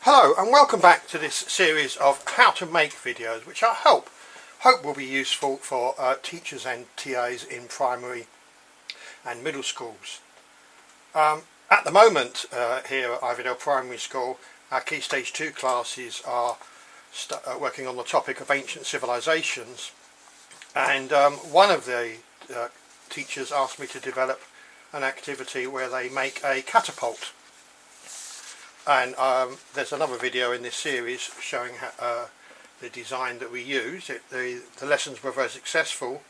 Hello and welcome back to this series of how to make videos, which I hope will be useful for teachers and TAs in primary and middle schools. At the moment here at Iverdale Primary School, our Key Stage 2 classes are working on the topic of ancient civilizations, and one of the teachers asked me to develop an activity where they make a catapult. And there's another video in this series showing how, the design that we used. The lessons were very successful.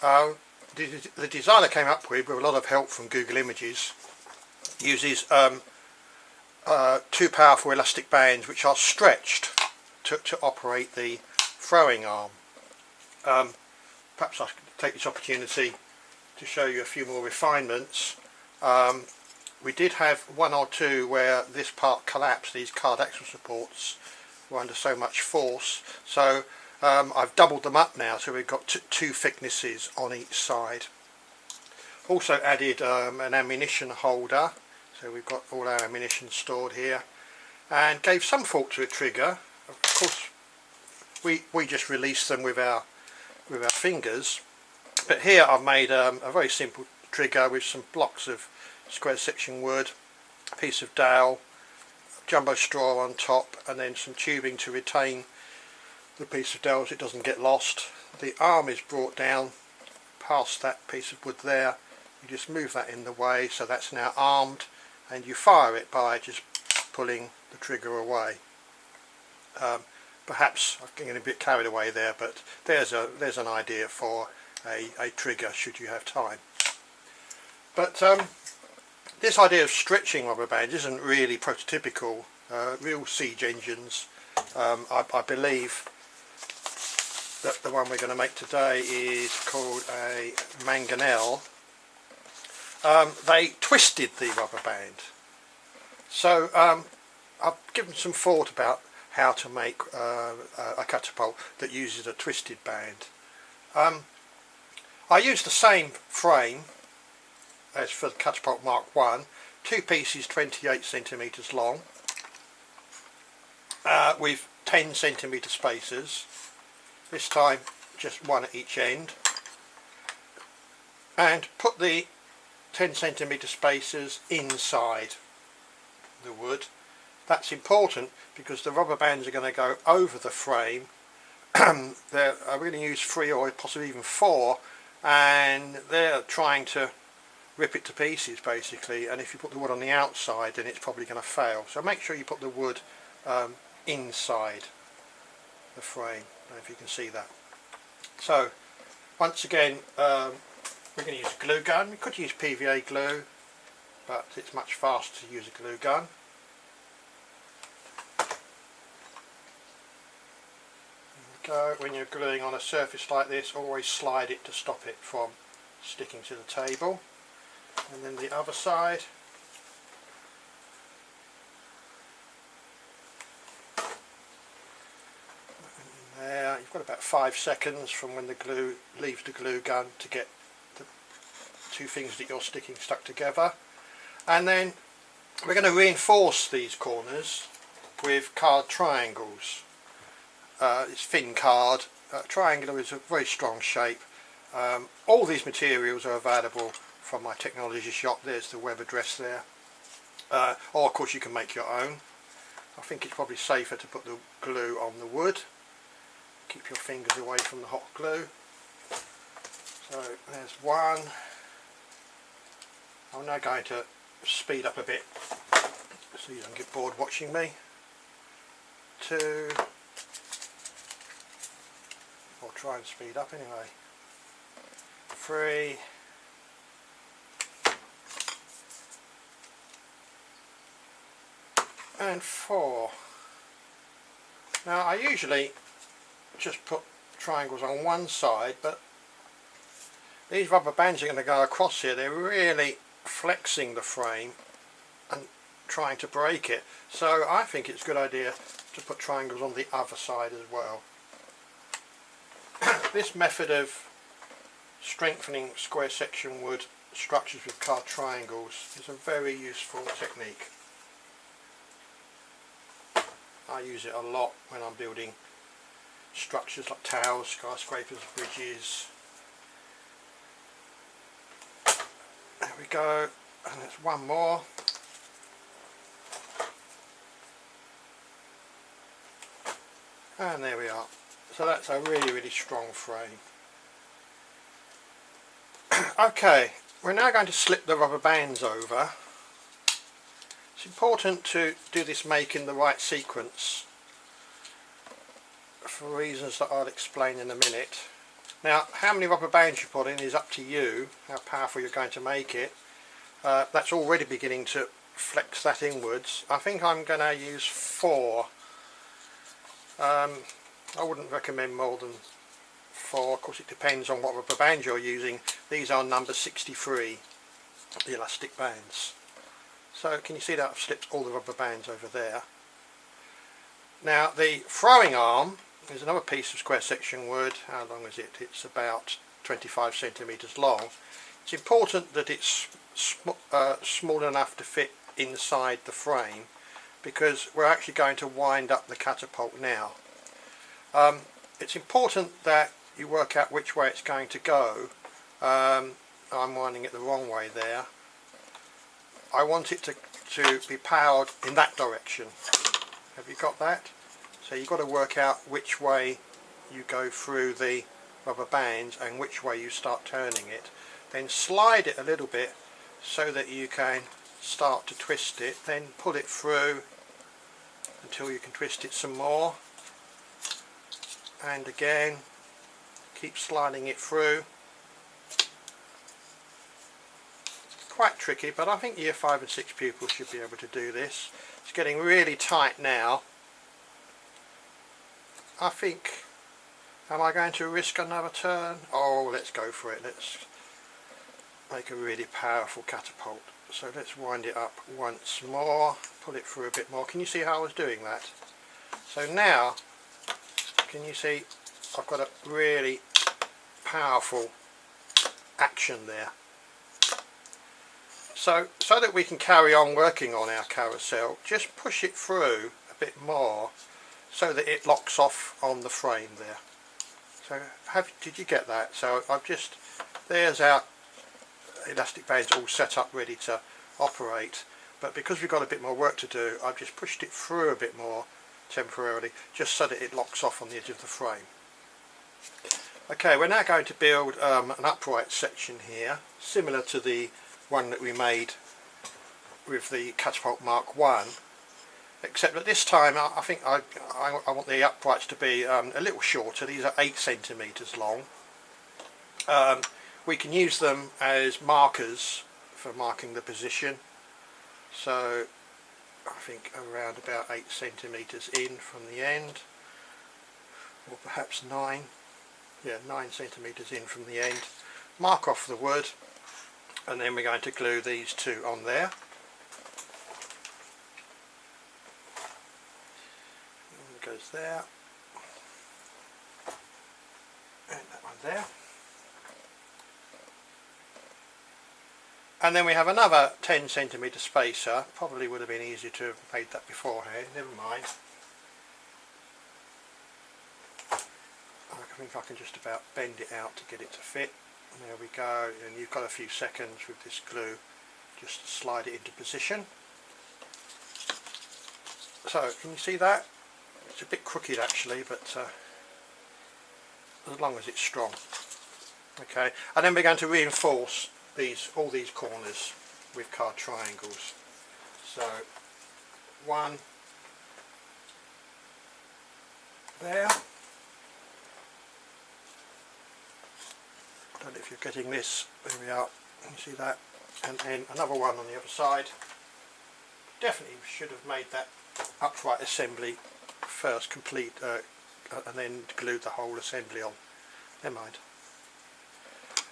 The design I came up with a lot of help from Google Images uses two powerful elastic bands which are stretched to operate the throwing arm. Perhaps I could take this opportunity to show you a few more refinements. We did have one or two where this part collapsed. These card axle supports were under so much force, so I've doubled them up now, so we've got two thicknesses on each side. Also added an ammunition holder, so we've got all our ammunition stored here, and gave some thought to a trigger. Of course we just release them with our fingers, but here I've made a very simple trigger with some blocks of square section wood, a piece of dowel, jumbo straw on top, and then some tubing to retain the piece of dowel so it doesn't get lost. The arm is brought down past that piece of wood there. You just move that in the way, so that's now armed, and you fire it by just pulling the trigger away. Perhaps I'm getting a bit carried away there, but there's an idea for a trigger should you have time. But this idea of stretching rubber bands isn't really prototypical. Real siege engines, I believe that the one we're going to make today is called a Mangonel. They twisted the rubber band. So I've given some thought about how to make a catapult that uses a twisted band. I used the same frame as for the Catapult Mark 1, two pieces 28 centimetres long, with 10 centimetre spacers, this time just one at each end, and put the 10 centimetre spacers inside the wood. That's important because the rubber bands are going to go over the frame. I'm going to use 3 or possibly even 4, and they're trying to rip it to pieces basically, and if you put the wood on the outside then it's probably going to fail. So make sure you put the wood inside the frame. I don't know if you can see that. So once again we're going to use a glue gun. We could use PVA glue, but it's much faster to use a glue gun. Go. When you're gluing on a surface like this, always slide it to stop it from sticking to the table. And then the other side. And there, you've got about 5 seconds from when the glue leaves the glue gun to get the two things that you're sticking stuck together. And then we're going to reinforce these corners with card triangles. It's thin card. Triangular is a very strong shape. All these materials are available from my technology shop. There's the web address there, or of course you can make your own. I think it's probably safer to put the glue on the wood. Keep your fingers away from the hot glue. So there's one. I'm now going to speed up a bit so you don't get bored watching me. 2, or try and speed up anyway. 3, and 4. Now I usually just put triangles on one side, but these rubber bands are going to go across here. They're really flexing the frame and trying to break it, so I think it's a good idea to put triangles on the other side as well. This method of strengthening square section wood structures with card triangles is a very useful technique. I use it a lot when I'm building structures like towers, skyscrapers, bridges. There we go, and there's one more. And there we are. So that's a really strong frame. Okay, we're now going to slip the rubber bands over. It's important to do this make in the right sequence for reasons that I'll explain in a minute. Now, how many rubber bands you put in is up to you, how powerful you're going to make it. That's already beginning to flex that inwards. I think I'm going to use 4. I wouldn't recommend more than 4. Of course, it depends on what rubber band you're using. These are number 63, the elastic bands. So can you see that I've slipped all the rubber bands over there. Now the throwing arm is another piece of square section wood. How long is it? It's about 25 centimeters long. It's important that it's small enough to fit inside the frame, because we're actually going to wind up the catapult now. It's important that you work out which way it's going to go. I'm winding it the wrong way there. I want it to be powered in that direction. Have you got that? So you've got to work out which way you go through the rubber bands and which way you start turning it. Then slide it a little bit so that you can start to twist it, then pull it through until you can twist it some more, and again keep sliding it through. Quite tricky, but I think year 5 and 6 pupils should be able to do this. It's getting really tight now. I think, am I going to risk another turn? Oh, let's go for it. Let's make a really powerful catapult. So let's wind it up once more, pull it through a bit more. Can you see how I was doing that? So now, can you see I've got a really powerful action there. So that we can carry on working on our carousel, just push it through a bit more so that it locks off on the frame there. So did you get that? So there's our elastic bands all set up ready to operate, but because we've got a bit more work to do, I've just pushed it through a bit more temporarily, just so that it locks off on the edge of the frame. Okay, we're now going to build an upright section here, similar to the one that we made with the Catapult Mark 1, except that this time I think I want the uprights to be a little shorter. These are 8 centimeters long. We can use them as markers for marking the position, so I think around about 8 centimeters in from the end, or perhaps 9. Yeah, 9 centimeters in from the end. Mark off the wood, and then we're going to glue these 2 on there. And it goes there, and that one there. And then we have another 10 centimeter spacer. Probably would have been easier to have made that beforehand, never mind. I think I can just about bend it out to get it to fit. And there we go, and you've got a few seconds with this glue just to slide it into position. So can you see that? It's a bit crooked actually, but as long as it's strong. Okay, and then we're going to reinforce all these corners with card triangles. So 1 there. I don't know if you're getting this. There we are. You see that, and then another one on the other side. Definitely should have made that upright assembly first, complete, and then glued the whole assembly on. Never mind.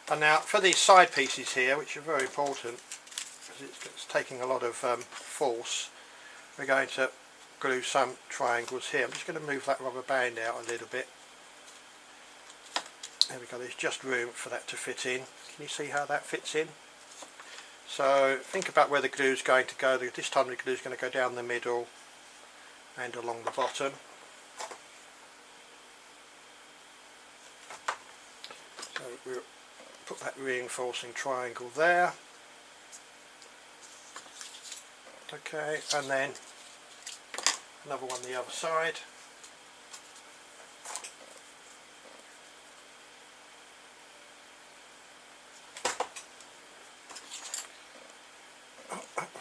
And now for these side pieces here, which are very important because it's taking a lot of force, we're going to glue some triangles here. I'm just going to move that rubber band out a little bit. There we go, there's just room for that to fit in. Can you see how that fits in? So think about where the glue is going to go. This time the glue is going to go down the middle, and along the bottom. So we'll put that reinforcing triangle there. Okay, and then another one the other side.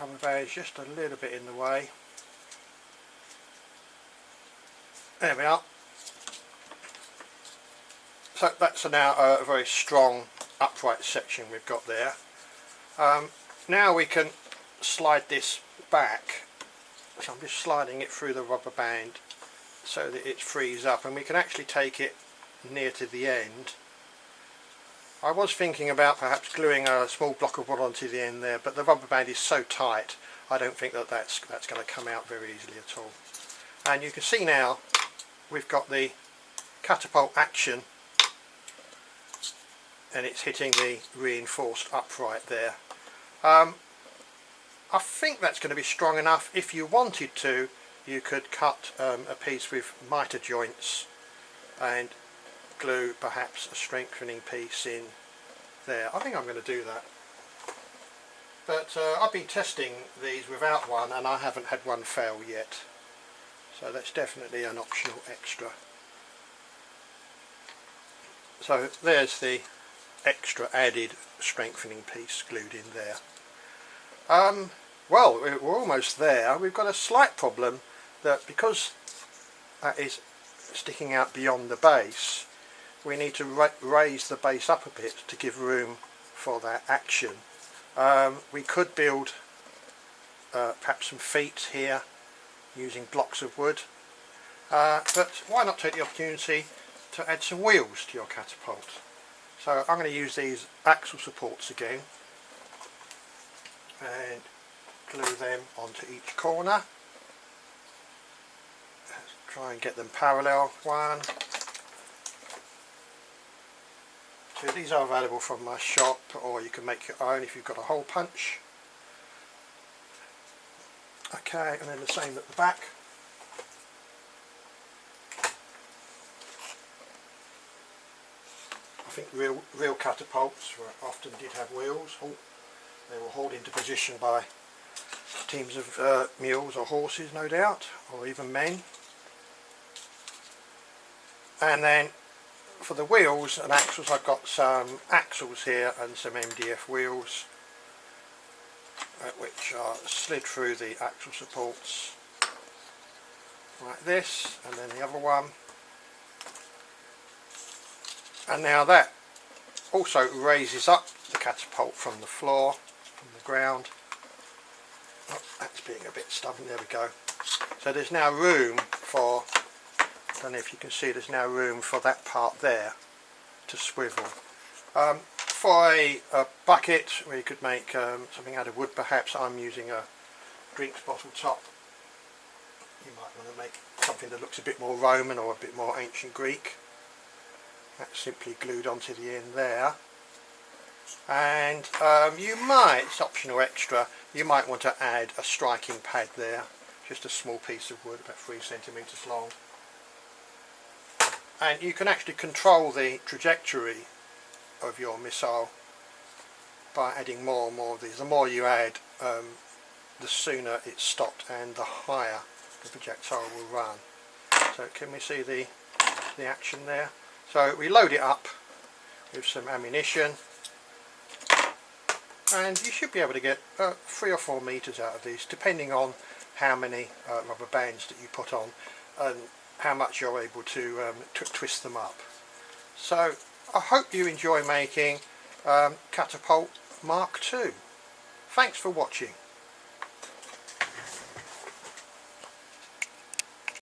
Rubber band is just a little bit in the way. There we are. So that's now a very strong upright section we've got there. Now we can slide this back. So I'm just sliding it through the rubber band so that it frees up, and we can actually take it near to the end. I was thinking about perhaps gluing a small block of wood onto the end there, but the rubber band is so tight I don't think that that's going to come out very easily at all. And you can see now we've got the catapult action, and it's hitting the reinforced upright there. I think that's going to be strong enough. If you wanted to, you could cut a piece with mitre joints and glue perhaps a strengthening piece in there. I think I'm going to do that. But I've been testing these without one and I haven't had one fail yet. So that's definitely an optional extra. So there's the extra added strengthening piece glued in there. Well, we're almost there. We've got a slight problem that because that is sticking out beyond the base, we need to raise the base up a bit to give room for that action. We could build perhaps some feet here using blocks of wood, but why not take the opportunity to add some wheels to your catapult. So I'm going to use these axle supports again and glue them onto each corner. Let's try and get them parallel. 1, 2. These are available from my shop, or you can make your own if you've got a hole punch. Okay, and then the same at the back. I think real catapults often did have wheels. They were hauled into position by teams of mules or horses, no doubt, or even men. And then for the wheels and axles, I've got some axles here and some MDF wheels which are slid through the axle supports like this, and then the other one. And now that also raises up the catapult from the floor, from the ground. Oh, that's being a bit stubborn. There we go. So there's now room for, I don't know if you can see, there's now room for that part there to swivel. For a bucket where you could make something out of wood, perhaps, I'm using a drinks bottle top. You might want to make something that looks a bit more Roman or a bit more ancient Greek. That's simply glued onto the end there. And you might, it's optional extra, you might want to add a striking pad there, just a small piece of wood about 3 centimetres long. And you can actually control the trajectory of your missile by adding more and more of these. The more you add, the sooner it's stopped and the higher the projectile will run. So can we see the action there? So we load it up with some ammunition, and you should be able to get 3 or 4 metres out of these, depending on how many rubber bands that you put on and how much you're able to twist them up. So I hope you enjoy making Catapult Mark II. Thanks for watching.